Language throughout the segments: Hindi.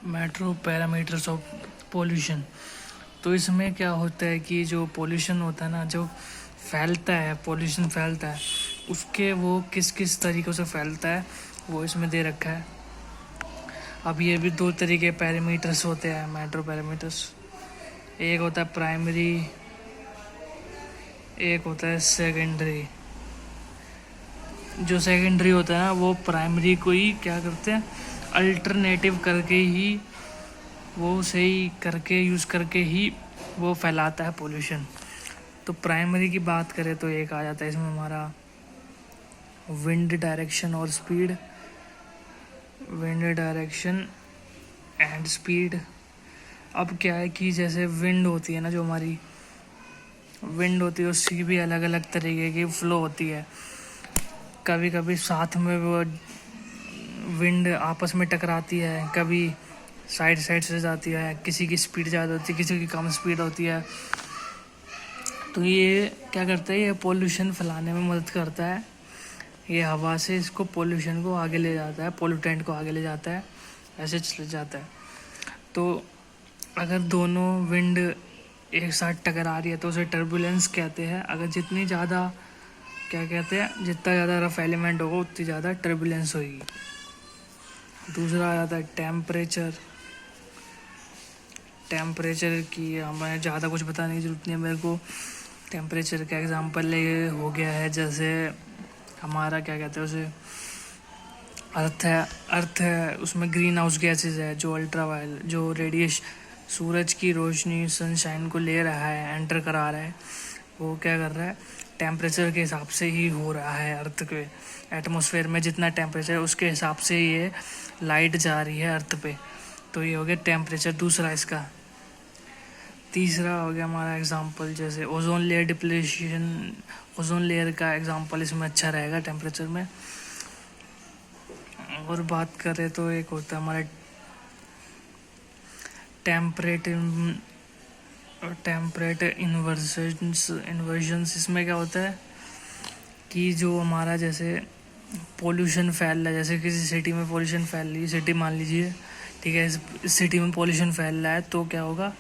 Metro parameters of pollution. तो इसमें क्या होता है कि जो पोल्यूशन होता है ना, जो फैलता है, पोल्यूशन फैलता है, उसके वो किस किस तरीक़ों से फैलता है वो इसमें दे रखा है। अब ये भी दो तरीके पैरामीटर्स होते हैं, मेट्रो पैरामीटर्स। एक होता है प्राइमरी, एक होता है सेकेंडरी। जो सेकेंडरी होता है ना, वो प्राइमरी को ही क्या करते हैं, अल्टरनेटिव करके ही, वो सही करके यूज़ करके ही वो फैलाता है पोल्यूशन। तो प्राइमरी की बात करें तो एक आ जाता है इसमें हमारा विंड डायरेक्शन और speed, wind direction and speed. अब क्या है कि जैसे विंड होती है ना, जो हमारी विंड होती है उसकी भी अलग अलग तरीके की फ़्लो होती है। कभी कभी साथ में वो विंड आपस में टकराती है, कभी साइड साइड से जाती है, किसी की स्पीड ज़्यादा होती है, किसी की कम स्पीड होती है। तो ये क्या करता है, ये पोल्यूशन फैलाने में मदद करता है। ये हवा से इसको पोल्यूशन को आगे ले जाता है, पोल्यूटेंट को आगे ले जाता है, ऐसे चले जाता है। तो अगर दोनों विंड एक साथ टकरा रही है तो उसे टर्बुलेंस कहते हैं। अगर जितनी ज़्यादा क्या कहते हैं, जितना ज़्यादा रफ एलिमेंट होगा उतनी ज़्यादा टर्बुलेंस होगी। दूसरा आ जाता है टेम्परेचर। टेम्परेचर की हमें ज़्यादा कुछ बताने की ज़रूरत नहीं है मेरे को। टेम्परेचर का एग्जांपल ये हो गया है, जैसे हमारा क्या कहते हैं उसे, अर्थ है, उसमें ग्रीन हाउस गैसेज है, जो अल्ट्रावायलेट, जो रेडिएशन, सूरज की रोशनी सनशाइन को ले रहा है, एंटर करा रहा है, वो क्या कर रहा है, टेम्परेचर के हिसाब से ही हो रहा है। अर्थ के एटमॉस्फेयर में जितना टेम्परेचर है उसके हिसाब से ये लाइट जा रही है अर्थ पे। तो ये हो गया टेम्परेचर दूसरा इसका। तीसरा हो गया हमारा एग्जांपल, जैसे ozone layer depletion. Ozone layer का एग्जांपल इसमें अच्छा रहेगा टेम्परेचर में। और बात करें तो एक होता है हमारा टेम्परेट इन्वर्जन्स। इसमें क्या होता है कि जो हमारा जैसे पोल्यूशन फैल रहा है, जैसे किसी सिटी में पोल्यूशन फैल रही है, सिटी मान लीजिए, ठीक है, इस सिटी में पोल्यूशन फैल रहा है, तो क्या होगा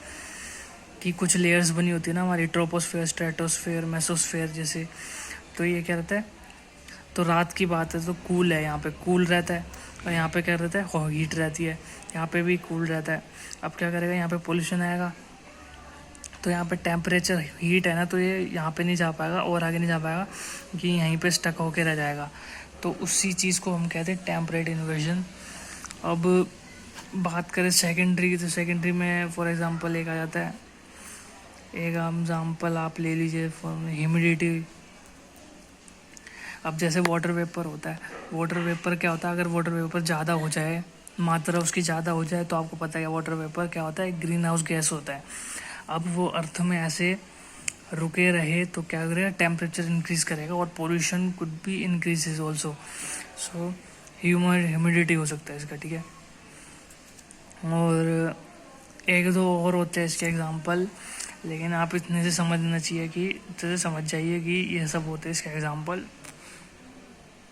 कि कुछ लेयर्स बनी होती है ना हमारी, ट्रोपोस्फेयर, स्ट्रेटोस्फेयर, मेसोस्फेयर जैसे। तो ये क्या रहता है, तो रात की बात है तो कूल है, यहाँ पे कूल रहता है, और यहाँ पे क्या रहता है, हीट रहती है, यहाँ पे भी कूल रहता है। अब क्या करेगा, यहाँ पे पोल्यूशन आएगा तो यहाँ पे टेम्परेचर हीट है ना, तो ये यहाँ पे नहीं जा पाएगा और आगे नहीं जा पाएगा, कि यहीं पे स्टक होके रह जाएगा। तो उसी चीज़ को हम कहते हैं टेम्परेट इन्वर्जन। अब बात करें सेकेंडरी की, तो सेकेंडरी में फॉर एग्जांपल एक आ जाता है, एक एग्जांपल आप ले लीजिए ह्यूमिडिटी। अब जैसे वाटर वेपर होता है, वाटर वेपर क्या होता है, अगर वाटर वेपर ज़्यादा हो जाए, मात्रा उसकी ज़्यादा हो जाए, तो आपको पता है वाटर वेपर क्या होता है, ग्रीन हाउस गैस होता है। अब वो अर्थ में ऐसे रुके रहे तो क्या करेगा, टेम्परेचर इंक्रीज़ करेगा, और pollution could be increases also. So humidity हो सकता है इसका, ठीक है। और एक दो और होते हैं इसके एग्जांपल, लेकिन आप इतने से समझना चाहिए कि, इतने से समझ जाइए कि ये सब होते हैं इसके एग्जांपल।